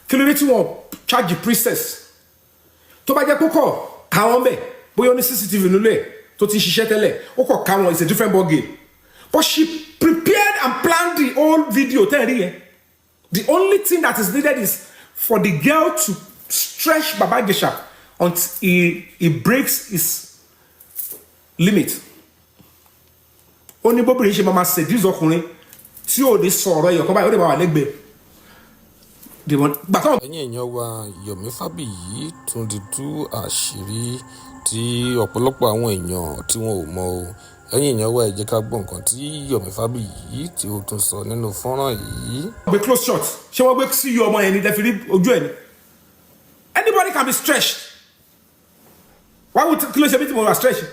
Kiloreti won charge the princess. To ba je koko ka won be boyo ni CCTV nule to ti sise tele o ko ka won is a different ball game. But she prepared and planned the whole video. The only thing that is needed is for the girl to stretch Baba IJESHA until he breaks his limit. Only Bobby she mama said this okunrin tí ó de sọ̀rọ̀ eyo kan báyìí ó de bá wà lẹ́gbẹ̀ẹ́. The one but ẹ̀yin èèyàn wa Yomi Fabiyi tún di tú àṣírí tí ọ̀pọ̀lọpọ̀ àwọn èèyàn tí wọn ò mọ̀ o. Ẹ̀yin èèyàn wa ẹ jẹ́ ká gbọ́ nǹkan tí Yomi Fabiyi tí ó tún sọ nínú fọ́nrán yìí. be close shot. Ṣé wọ́n gbé sí ọmọ yẹn ni dẹ fi rí ojú ẹ̀ ni. Anybody can be stretched. Why would kí ló ṣe bí tí mo wà stretch?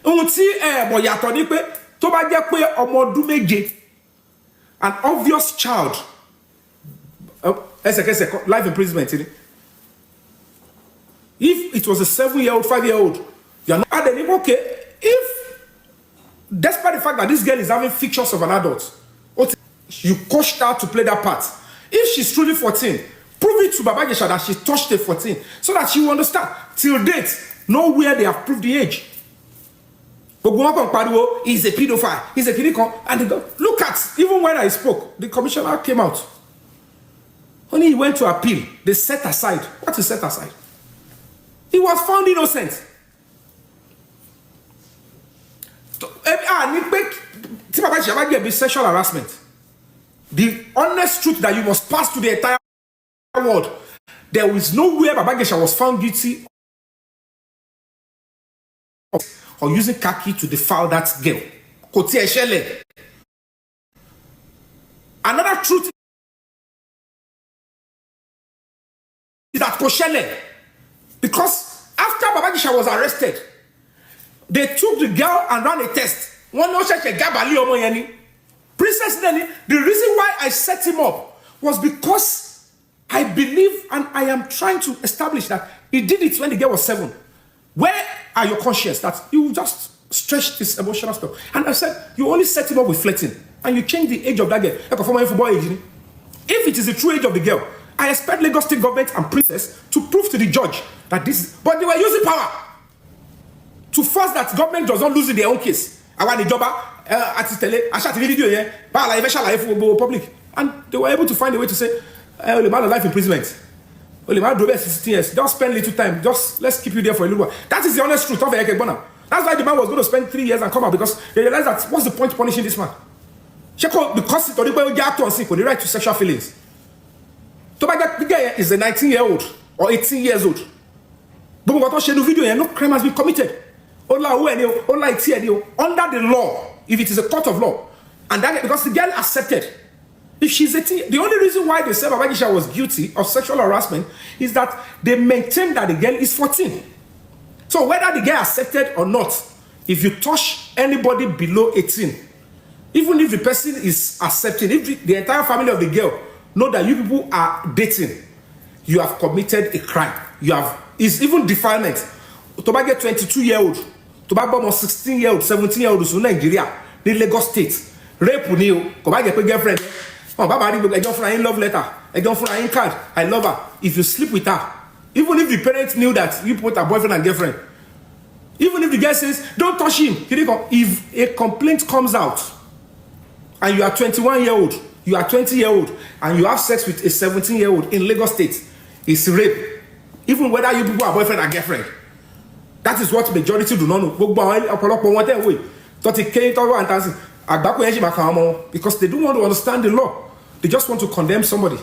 Ohun tí mọ̀ yàtọ̀ ni pé tó bá jẹ́ pé ọmọ ọdún méje, an obvious child, ẹsẹ̀kẹsẹ̀ life imprisonment. If it was a 7-year-old, 5-year-old, you are not adding okay. If despite the fact that this girl is having features of an adult, you coached her to play that part. If she's truly 14, prove it to Baba IJESHA that she touched a 14, so that she will understand. Till date, nowhere they have proved the age. He's a pedophile, he's a pedophile. And they go, look at, even when I spoke, the commissioner came out. Only he went to appeal. They set aside. What is set aside? He was found innocent. Sexual harassment. The honest truth that you must pass to the entire world. There is nowhere Baba IJESHA was found guilty or using khaki to defile that girl. Another truth is that Koshele, because after Baba IJESHA was arrested, they took the girl and ran a test. Princess Nelly, the reason why I set him up was because I believe and I am trying to establish that he did it when the girl was 7. Where are your conscience that you just stretched this emotional stuff? And I said, you only set him up with flirting and you change the age of that girl. If it is the true age of the girl, I expect Lagos State government and princess to prove to the judge that this is, but they were using power to force that government does not lose in their own case. I want the job public, and they were able to find a way to say, the man of life imprisonment. Only man drove 16 years. Just spend little time. Just let's keep you there for a little while. That is the honest truth of Ekebona. That's why the man was going to spend 3 years and come out, because they realized that what's the point of punishing this man? Because he the right to sexual feelings. The guy is a 19-year-old or 18 years old. But what I no video, no crime has been committed. Under the law, if it is a court of law, and that because the girl accepted. If she's 18, the only reason why they said Baba IJESHA was guilty of sexual harassment is that they maintain that the girl is 14. So whether the girl accepted or not, if you touch anybody below 18, even if the person is accepting, if the entire family of the girl know that you people are dating, you have committed a crime. You have, it's even defilement. To get 22-year-old, to get 16-year-old, 17-year-old in Nigeria, in Lagos State, rape you, get a girlfriend. Oh, Baba, I don't find love letter. I don't find card. I love her. If you sleep with her, even if the parents knew that you put a boyfriend and girlfriend, even if the guy says, don't touch him, if a complaint comes out and you are 21-year-old, you are 20-year-old, and you have sex with a 17-year-old in Lagos State, it's rape. Even whether you people are boyfriend and girlfriend. That is what majority do not know. Because they don't want to understand the law. They just want to condemn somebody.